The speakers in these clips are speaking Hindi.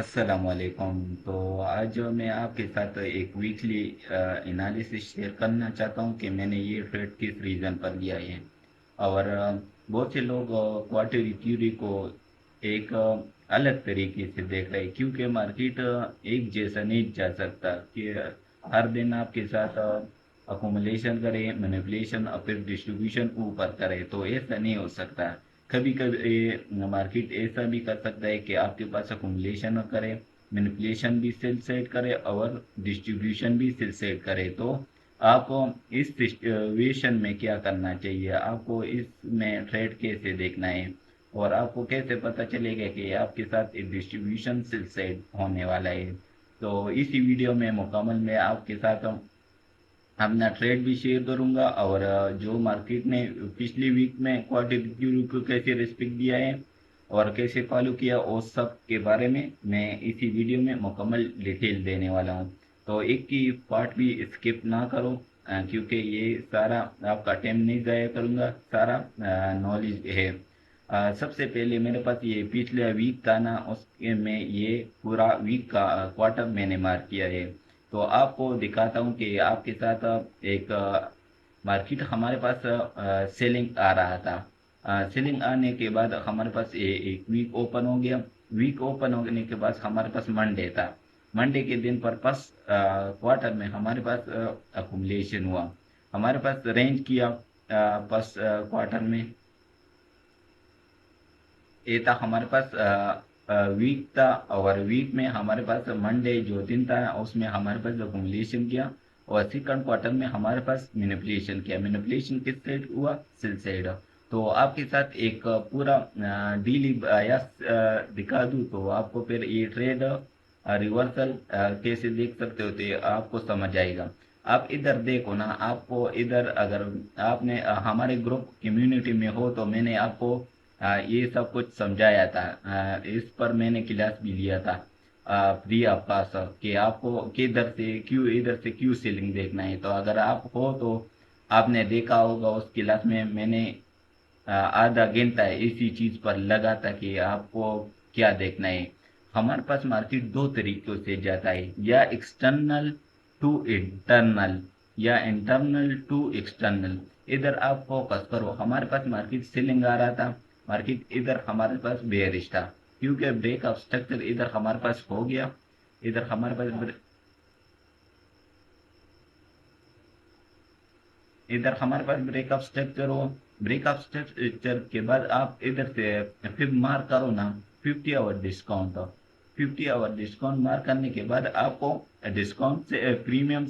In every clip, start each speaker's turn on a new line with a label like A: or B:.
A: अस्सलामुअलैकुम। तो आज मैं आपके साथ एक वीकली एनालिसिस शेयर करना चाहता हूँ कि मैंने ये ट्रेड किस रीज़न पर लिया है। और बहुत से लोग क्वार्टरली थ्योरी को एक अलग तरीके से देख रहे हैं, क्योंकि मार्केट एक जैसा नहीं जा सकता कि हर दिन आपके साथ अकोमोलेशन करे, मैनिपुलेशन और फिर डिस्ट्रीब्यूशन ऊपर करे, तो ऐसा नहीं हो सकता। कभी कभी मार्केट ऐसा भी कर सकता है कि आपके पास अकोमोलेशन करे, मैनिपुलेशन भी सेल सेट करे और डिस्ट्रीब्यूशन भी सेल सेट करे। तो आप इस सिचुएशन में क्या करना चाहिए, आपको इसमें ट्रेड कैसे देखना है, और आपको कैसे पता चलेगा कि आपके साथ एक डिस्ट्रीब्यूशन सेल सेट होने वाला है। तो इसी वीडियो में मुकम्मल मैं आपके साथ अपना ट्रेड भी शेयर करूंगा, और जो मार्केट ने पिछली वीक में क्वार्टर को कैसे रिस्पेक्ट दिया है और कैसे फॉलो किया, उस सब के बारे में मैं इसी वीडियो में मुकम्मल डिटेल देने वाला हूं। तो एक की पार्ट भी स्किप ना करो, क्योंकि ये सारा आपका टाइम नहीं जाया करूंगा, सारा नॉलेज है। सबसे पहले मेरे पास ये पिछला वीक था ना, उसके में ये पूरा वीक का क्वार्टर मैंने मार्क किया है। तो आपको दिखाता हूँ कि आपके साथ एक मार्केट हमारे पास सेलिंग आ रहा था। सेलिंग आने के बाद हमारे पास एक वीक ओपन हो गया। वीक ओपन होने के बाद हमारे पास मंडे था। मंडे के दिन पर फर्स्ट क्वार्टर में हमारे पास अकुमुलेशन हुआ। हमारे पास रेंज किया फर्स्ट क्वार्टर में। ये था हमारे पास वीक था, और वीक में हमारे पास मंडे जो दिन था उसमें हमारे पास अकुमुलेशन किया, और सेकंड क्वार्टर में हमारे पास मैनिपुलेशन किया। मैनिपुलेशन किस साइड हुआ? Sell side. तो आपके साथ एक पूरा डेली बायस दिखा दूं तो आपको फिर ये ट्रेड रिवर्सल कैसे देख सकते हो तो आपको समझ आएगा। आप इधर देखो ना, आपको इधर अगर आपने हमारे ग्रुप कम्युनिटी में हो तो मैंने आपको ये सब कुछ समझाया था। इस पर मैंने क्लास भी लिया था फ्री ऑफ कॉस्ट, कि आपको किधर से क्यों सेलिंग देखना है। तो अगर आप हो तो आपने देखा होगा, उस क्लास में मैंने आधा घंटा इसी चीज पर लगा था कि आपको क्या देखना है। हमारे पास मार्केट दो तरीकों से जाता है, या एक्सटर्नल टू इंटरनल या इंटरनल टू एक्सटर्नल। इधर आप फोकस करो, हमारे पास मार्केट सेलिंग आ रहा था, मार्केट इधर हमारे पास बेयरिश था, क्योंकि ब्रेक ऑफ स्ट्रक्चर इधर हमारे पास हो गया। इधर हमारे पास इधर हमारे पास ब्रेकअप स्ट्रक्चर हो। ब्रेकअप स्ट्रक्चर के बाद आप इधर से फिर मार्क करो ना 50 our discount. 50 our discount mark करने के बाद आपको डिस्काउंट से प्रीमियम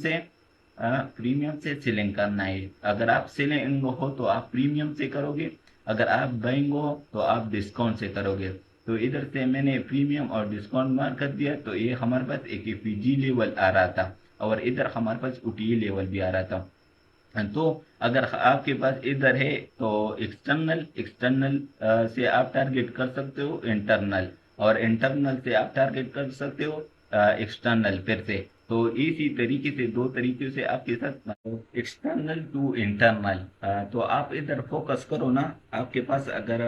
A: से सेलिंग करना है। अगर आप सेलिंग हो तो आप प्रीमियम से करोगे, अगर आप बाइंग हो तो आप डिस्काउंट से करोगे। तो इधर से मैंने प्रीमियम और डिस्काउंट मार्क कर दिया, तो ये हमारे पास एक ईपीजी लेवल आ रहा था, और इधर हमारे पास ऊटीए लेवल भी आ रहा था। तो अगर आपके पास इधर है तो एक्सटर्नल एक्सटर्नल से आप टारगेट कर सकते हो इंटरनल, और इंटरनल से आप टारगेट कर सकते हो एक्सटर्नल फिर से। तो इसी तरीके से दो तरीके से आपके साथ एक्सटर्नल टू इंटरनल। तो आप इधर फोकस करो ना, आपके पास अगर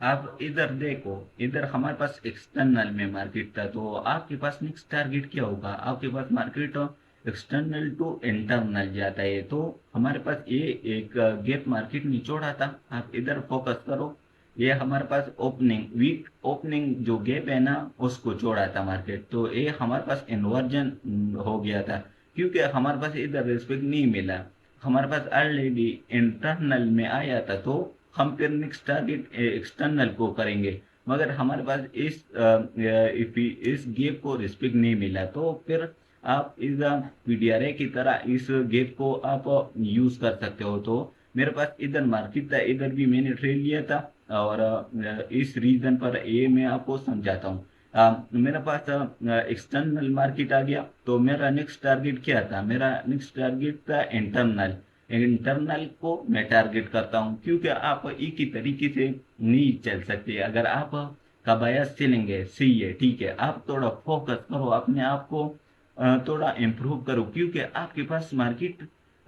A: आप इधर देखो, इधर हमारे पास एक्सटर्नल में मार्केट था, तो आपके पास नेक्स्ट टारगेट क्या होगा? आपके पास मार्केट एक्सटर्नल टू इंटरनल जाता है, तो हमारे पास ये एक गैप मार्केट निचोड़ा था। आप इधर फोकस करो, ये हमारे पास ओपनिंग वीक ओपनिंग जो गैप है ना उसको छोड़ा था मार्केट, तो ये हमारे पास इन्वर्जन हो गया था, क्योंकि हमारे पास इधर रिस्पेक्ट नहीं मिला। हमारे पास ऑलरेडी इंटरनल में आया था, तो हम फिर नेक्स्ट टारगेट एक्सटर्नल को करेंगे। मगर हमारे पास इस गेप को रिस्पेक्ट नहीं मिला, तो फिर आप इस पीडीआरए की तरह इस गेप को आप यूज कर सकते हो। तो मेरे पास इधर मार्केट था, इधर भी मैंने ट्रेड लिया था, और इस रीजन पर ये मैं आपको समझाता हूँ। मेरे पास एक्सटर्नल मार्केट आ गया, तो मेरा नेक्स्ट टारगेट क्या था? मेरा नेक्स्ट टारगेट था इंटरनल। इंटरनल को मैं टारगेट करता हूँ, क्योंकि आप एक ही तरीके से नहीं चल सकते। अगर आप का बायस चलेंगे सही है, ठीक है, आप थोड़ा फोकस करो, अपने आप को थोड़ा इम्प्रूव करो, क्योंकि आपके पास मार्केट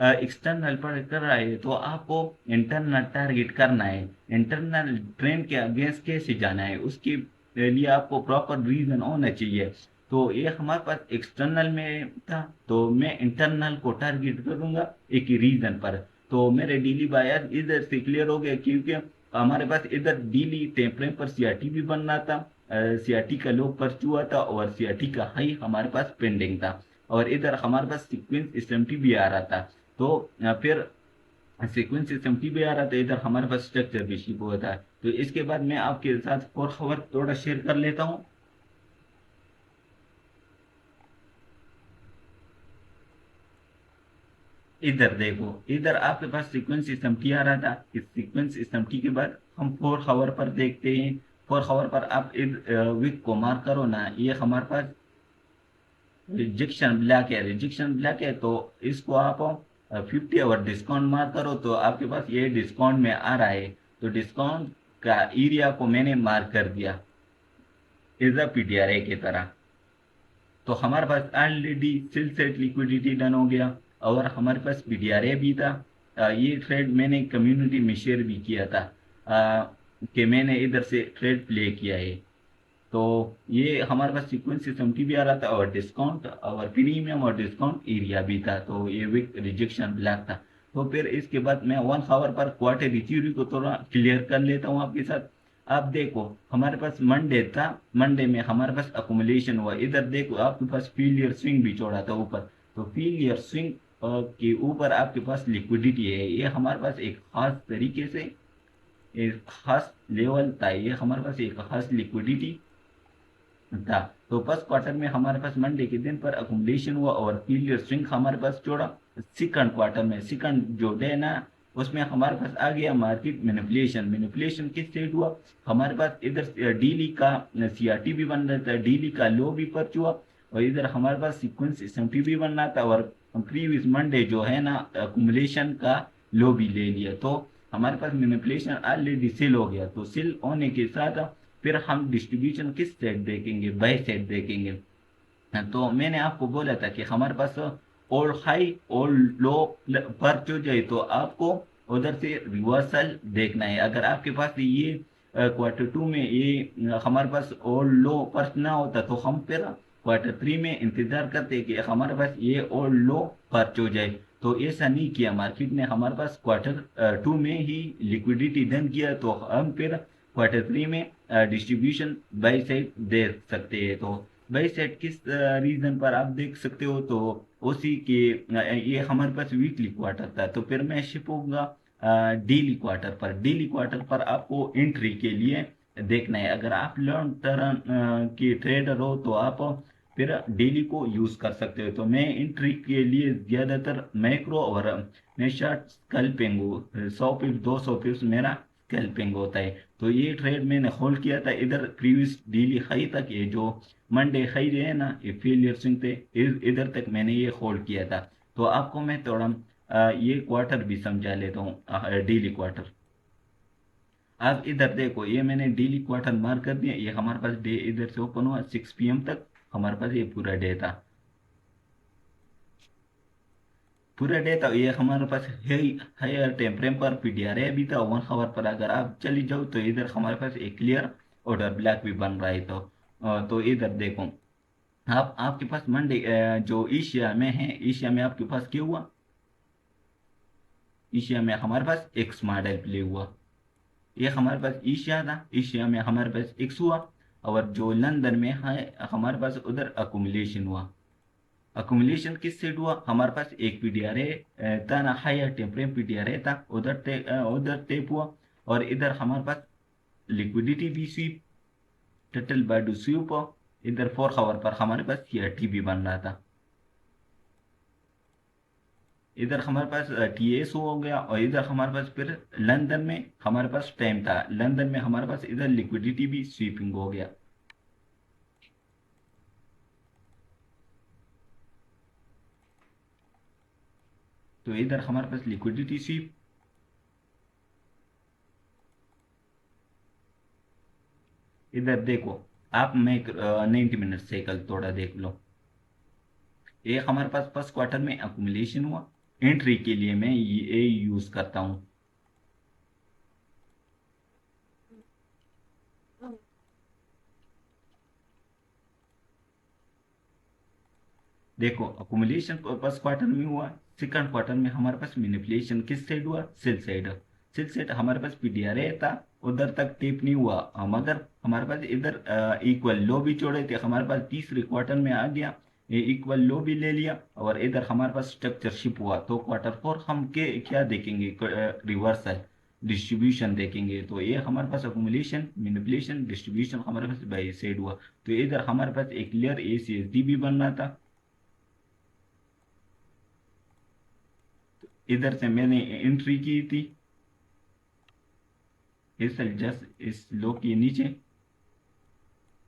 A: एक्सटर्नल पर कर रहा है तो आपको इंटरनल टारगेट करना है। इंटरनल ट्रेंड के अगेंस्ट कैसे जाना है उसके लिए आपको प्रॉपर रीजन होना चाहिए। तो ये हमारे पास एक्सटर्नल में था, तो मैं इंटरनल को टारगेट करूंगा एक ही रीजन पर। तो मेरे डेली बायर इधर से क्लियर हो गया, क्योंकि हमारे पास इधर डेली टेम्परेचर पर सीआरटी भी बनना था, सीआरटी का लो पर्च हुआ था और सीआरटी का हाई हमारे पास पेंडिंग था, और इधर हमारे पास सीक्वेंस एसएमटी भी आ रहा था। तो फिर सीक्वेंस एसएमटी भी आ रहा था, इधर हमारे पास स्ट्रक्चर भी शिप हुआ था। तो इसके बाद मैं आपके साथ और खबर थोड़ा शेयर कर लेता हूँ। इधर देखो, इधर आपके पास सीक्वेंस एसएमटी आ रहा था। इस सीक्वेंस एसएमटी के बाद हम 4 आवर पर देखते हैं। 4 आवर पर आप विक को मार्क करो ना, ये हमारे पास रिजेक्शन ब्लैक है, रिजेक्शन ब्लैक है। तो इसको आप 50 आवर डिस्काउंट मार करो तो आपके पास ये डिस्काउंट में आ रहा है। तो डिस्काउंट का एरिया को मैंने मार्क कर दिया एज अ पीटीआरए की तरह। तो हमारे पास ऑलरेडी सिल सेट लिक्विडिटी डन हो गया, और हमारे पास पीटीआरए भी था। ये ट्रेड मैंने कम्युनिटी में शेयर भी किया था, कि मैंने इधर से ट्रेड प्ले किया है। तो ये हमारे पास सीक्वेंस सिस्टम की भी आ रहा था, और डिस्काउंट और प्रीमियम और डिस्काउंट एरिया भी था। तो ये विक रिजेक्शन ब्लैक था। तो फिर इसके बाद मैं 1 आवर पर क्वार्टर थ्योरी को थोड़ा क्लियर कर लेता हूँ आपके साथ। आप देखो, हमारे पास मंडे था, मंडे में हमारे पास अकोमोलेशन हुआ। इधर देखो आपके पास फीलियर स्विंग भी छोड़ा था ऊपर। तो फीलियर स्विंग के ऊपर आपके पास लिक्विडिटी है, ये हमारे पास एक खास तरीके से एक खास लेवल था, ये हमारे पास एक खास लिक्विडिटी था। तो फर्स्ट क्वार्टर में हमारे पास मंडे के दिन पर अकोमोडेशन हुआ और पीरियड स्विंग हमारे पास जोड़ा। सेकंड क्वार्टर में सेकंड जो डे ना, उसमें हमारे पास आ गया मार्केट मैनिपुलेशन। मैनिपुलेशन किस सेट हुआ, हमारे पास इधर डेली का सीआरटी भी बन रहा था, डेली का लो भी पर्च हुआ, और इधर हमारे पास सीक्वेंस एसएमटी भी बन रहा था, और प्रीवियस मंडे जो है ना अकोमोडेशन का लो भी ले लिया। तो हमारे पास मैनिपुलेशन ऑलरेडी सेल हो गया। तो सेल होने के साथ फिर हम डिस्ट्रीब्यूशन किस सेट देखेंगे, बाय सेट देखेंगे। तो मैंने आपको बोला था कि हमारे पास और हाई और लो पर जो जाए तो आपको उधर से रिवर्सल देखना है। अगर आपके पास ये क्वार्टर 2 में ये हमारे पास और लो पर ना होता तो हम फिर क्वार्टर 3 में इंतजार करते कि हमारे पास ये और लो पर हो जाए। तो ऐसा नहीं किया मार्केट ने, हमारे पास क्वार्टर 2 में ही लिक्विडिटी धन किया। तो हम फिर क्वार्टर 3 में डिस्ट्रीब्यूशन बाई साइड दे सकते हैं। तो बाई साइड किस रीजन पर आप देख सकते हो, तो उसी के ये हमारे पास वीकली क्वार्टर था। तो फिर मैं शिफ्ट होऊंगा डेली क्वार्टर पर। डेली क्वार्टर पर आपको एंट्री के लिए देखना है। अगर आप लॉन्ग टर्म के ट्रेडर हो तो आप फिर डेली को यूज कर सकते हो। तो मैं एंट्री के लिए ज्यादातर मैक्रो और मैं शॉर्ट स्कल्पिंग 100 पिप्स 200 पिप्स मेरा स्कल्पिंग होता है। तो ये ट्रेड मैंने होल्ड किया था इधर प्रीवियस डेली हाई तक, ये जो मंडे हाई है ना ये फेलियर स्विंग थे, इधर तक मैंने ये होल्ड किया था। तो आपको मैं थोड़ा ये क्वार्टर भी समझा लेता हूँ, डेली क्वार्टर। आप इधर देखो, ये मैंने डेली क्वार्टर मार्क कर दिया। ये हमारे पास डे इधर से ओपन हुआ 6 PM तक, हमारे पास ये पूरा डे था। पूरा डे था ये हमारे पास हायर टेम्परेचर पर पीडीआरए भी था 1 आवर पर। अगर आप चली जाओ तो इधर हमारे पास एक क्लियर ऑर्डर ब्लैक भी बन रहा है। तो इधर देखो, आप आपके पास मंडे जो एशिया में है, एशिया में आपके पास क्या हुआ, एशिया में हमारे पास एक्स मॉडल प्ले हुआ। ये हमारे पास एशिया था, एशिया में हमारे पास एक्स हुआ। और जो लंदन में है हमारे पास उधर अकुमुलेशन हुआ। अकुमुलेशन किस सेट हुआ, हमारे पास एक पीडीआरए था ना, हायर टेम्परेचर पीडीआरए था, उधर टेप हुआ। और इधर हमारे पास लिक्विडिटी भी स्वीप, टोटल बैडू स्वीप। इधर 4 आवर पर हमारे पास सीआरटी भी बन रहा था। इधर हमारे पास टीएस हो गया, और इधर हमारे पास फिर लंदन में हमारे पास टाइम था, लंदन में हमारे पास इधर लिक्विडिटी भी स्वीपिंग हो गया। तो इधर हमारे पास लिक्विडिटी स्वीप। इधर देखो, आप मैं 90 मिनट साइकिल थोड़ा देख लो। ये हमारे पास फर्स्ट क्वार्टर में अकुमुलेशन हुआ, एंट्री के लिए मैं ये यूज करता हूँ। देखो अकुमुलेशन फर्स्ट क्वार्टर में हुआ, सेकंड क्वार्टर में हमारे पास मैनिपुलेशन किस साइड हुआ, सेल साइड। सेल साइड हमारे पास पीडीआर था, उधर तक टेप नहीं हुआ, मगर हमारे पास इधर इक्वल लो भी जोड़े थे, हमारे पास तीसरे क्वार्टर में आ गया, ये इक्वल लो भी ले लिया और इधर हमारे पास स्ट्रक्चर शिप हुआ। तो क्वार्टर फोर हम के क्या देखेंगे, रिवर्सल डिस्ट्रीब्यूशन देखेंगे। तो ये हमारे पास अकुमुलेशन मैनिपुलेशन डिस्ट्रीब्यूशन हमारे पास बाई साइड हुआ। तो इधर हमारे पास एक clear A C S D भी बनना था, इधर से मैंने एंट्री की थी इस जस्ट इस लो के नीचे,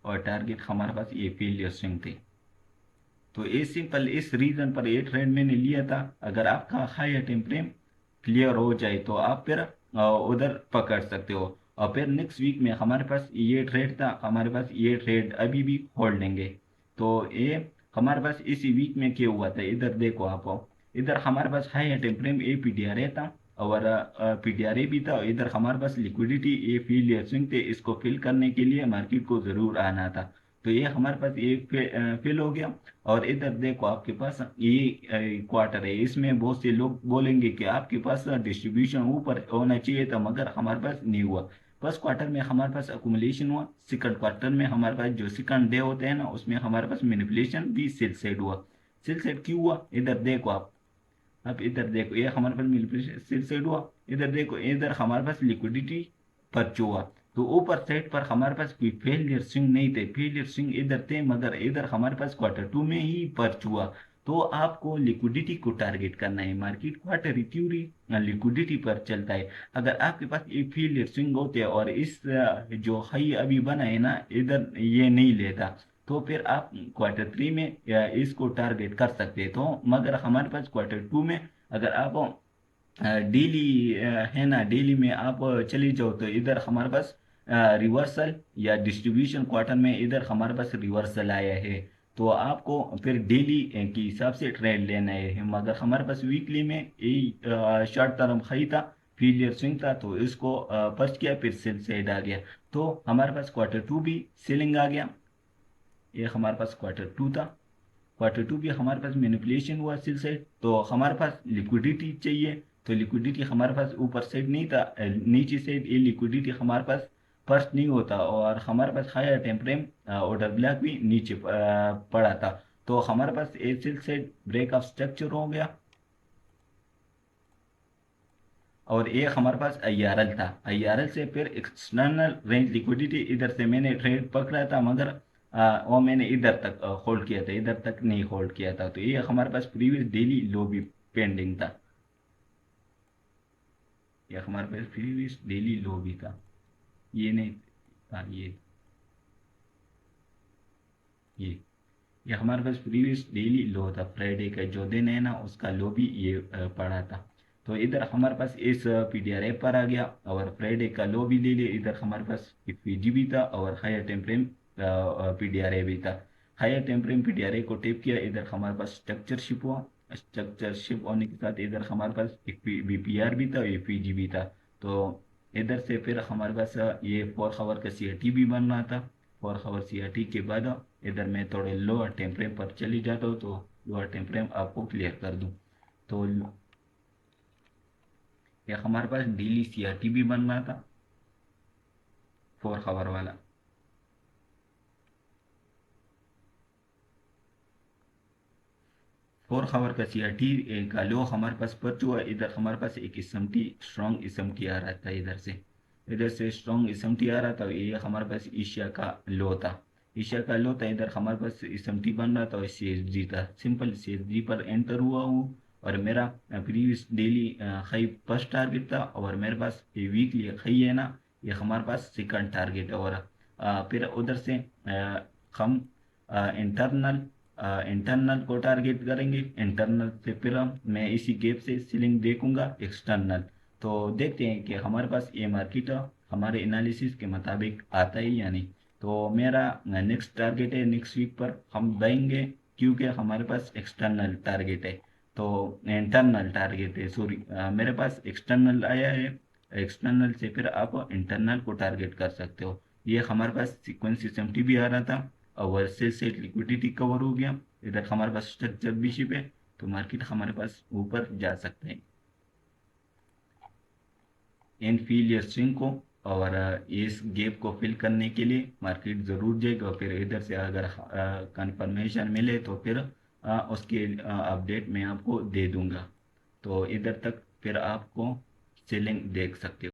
A: और टारगेट हमारे पास ये फेलियर स्विंग थे। तो ये सिंपल इस रीजन पर ये ट्रेड मैंने लिया था। अगर आपका हाई टाइम फ्रेम क्लियर हो जाए तो आप फिर उधर पकड़ सकते हो। और फिर नेक्स्ट वीक में हमारे पास ये ट्रेड था, हमारे पास ये ट्रेड अभी भी होल्डिंग है। तो ये हमारे पास इसी वीक में क्या हुआ था, इधर देखो आप, इधर हमारे पास हाई टाइम फ्रेम ए पीडीआर था और पीडीआर भी था, इधर हमारे पास लिक्विडिटी ये फेलियर स्विंग थे, इसको फिल करने के लिए मार्केट को जरूर आना था। तो ये हमारे पास ये फिल हो गया। और इधर देखो आपके पास ये क्वार्टर है, इसमें बहुत से लोग बोलेंगे कि आपके पास डिस्ट्रीब्यूशन ऊपर होना चाहिए था, मगर हमारे पास नहीं हुआ। फर्स्ट क्वार्टर में हमारे पास अकुमुलेशन हुआ, सेकंड क्वार्टर में हमारे पास जो सेकंड डे होते हैं ना, उसमें हमारे पास मैनिपुलेशन भी सेल साइड हुआ। सेल साइड क्यों हुआ, इधर देखो आप। अब इधर देखो ये हमारे पास मैनिपुलेशन सेल साइड हुआ, इधर देखो इधर हमारे पास लिक्विडिटी परच हुआ। तो ऊपर साइड पर हमारे पास कोई फेलियर स्विंग नहीं थे, फेलियर स्विंग इधर थे, मगर इधर हमारे पास क्वार्टर टू में ही पर्च हुआ। तो आपको लिक्विडिटी को टारगेट करना है, मार्केट क्वार्टर थ्योरी लिक्विडिटी पर चलता है। अगर आपके पास ये फेलियर स्विंग होते हैं और इस जो हाई अभी बना है ना, इधर ये नहीं लेता, तो फिर आप क्वार्टर थ्री में इसको टारगेट कर सकते हैं। तो मगर हमारे पास क्वार्टर टू में अगर आप डेली है ना, डेली में आप चली जाओ तो इधर हमारे पास रिवर्सल या डिस्ट्रीब्यूशन क्वार्टर में इधर हमारे पास रिवर्सल आया है। तो आपको फिर डेली के हिसाब से ट्रेड लेना है, मगर हमारे पास वीकली में यही शॉर्ट टर्म हाई था, फेलियर स्विंग था, तो इसको पर्च किया, फिर सेल साइड आ गया। तो हमारे पास क्वार्टर टू भी सेलिंग आ गया, ये हमारे पास क्वार्टर टू था। क्वार्टर टू भी हमारे पास मैनिपुलेशन हुआ सेल साइड, तो हमारे पास लिक्विडिटी चाहिए। तो लिक्विडिटी हमारे पास ऊपर साइड नहीं था, नीचे साइड ये लिक्विडिटी हमारे पास फर्स्ट नहीं होता, और हमारे पास higher time frame order block भी नीचे पड़ा था। तो हमारे पास ये sell side break of structure हो गया। और एक हमारे पास IRL था, IRL से फिर एक्सटर्नल रेंज लिक्विडिटी, इधर से मैंने ट्रेड पकड़ा था, मगर वो मैंने इधर तक होल्ड किया था, इधर तक नहीं होल्ड किया था। तो ये हमारे पास प्रीवियस डेली लो भी पेंडिंग था, ये हमारे पास प्रीवियस डेली लो भी था, ये नहीं था, ये ये हमारे पास प्रीवियस डेली लो था, फ्राइडे का जो दिन है ना उसका लो भी ये पड़ा था। तो इधर हमारे पास इस पीडीआर ऐप पर आ गया और फ्राइडे का लो भी ले लिया। इधर हमारे पास पीजी भी था और हायर टेम्परेम पीडीआर भी था। हायर टेम्परेम पीडीआर को टेप किया, इधर हमारे पास स्ट्रक्चर शिप हुआ। स्ट्रक्चर शिप होने के साथ इधर हमारे पास एक बीपीआर भी था, एक पीजी भी था। तो इधर से फिर हमारे पास ये 4 आवर का सीआरटी भी बन रहा था। 4 आवर सीआरटी के बाद इधर मैं थोड़े लोअर टेम्परेम पर चली जाता हूँ, तो लोअर टेम्परेम आपको क्लियर कर दूँ। तो ये हमारे पास डेली सीआरटी भी बन रहा था, 4 आवर वाला। 4 आवर का सीआरटी का लो हमारे पास बच हुआ। इधर हमारे पास एक एसएमटी स्ट्रॉन्ग एसएमटी आ रहा था, इधर से स्ट्रॉन्ग एसएमटी आ रहा था, ये हमारे पास एशिया का लो था। एशिया का लो था, इधर हमारे पास एसएमटी बन रहा था और सीएसजी था। सिंपल सीएसजी पर एंटर हुआ हूँ और मेरा previous daily high first target था, और मेरे पास ये वीकली हाई है ना, ये हमारे पास सेकंड टारगेट है। और फिर उधर से हम इंटरनल इंटरनल को टारगेट करेंगे, इंटरनल से फिर मैं इसी गैप से सीलिंग देखूंगा एक्सटर्नल। तो देखते हैं कि हमारे पास ये मार्केट हमारे एनालिसिस के मुताबिक आता है या नहीं। तो मेरा नेक्स्ट टारगेट है, नेक्स्ट वीक पर हम देंगे, क्योंकि हमारे पास एक्सटर्नल टारगेट है। तो इंटरनल टारगेट है, सॉरी मेरे पास एक्सटर्नल आया है। एक्सटर्नल से फिर आप इंटरनल को टारगेट कर सकते हो। ये हमारे पास सीक्वेंस सिस्टम भी आ रहा था, और सेल से लिक्विडिटी कवर हो गया। इधर हमारे पास स्ट्रक्चर भी शिप है, तो मार्केट हमारे पास ऊपर जा सकते हैं इन फील या स्ट्रिंग को। और इस गैप को फिल करने के लिए मार्केट ज़रूर जाएगा। फिर इधर से अगर कंफर्मेशन मिले तो फिर उसके अपडेट मैं आपको दे दूंगा। तो इधर तक फिर आपको सेलिंग देख सकते हो।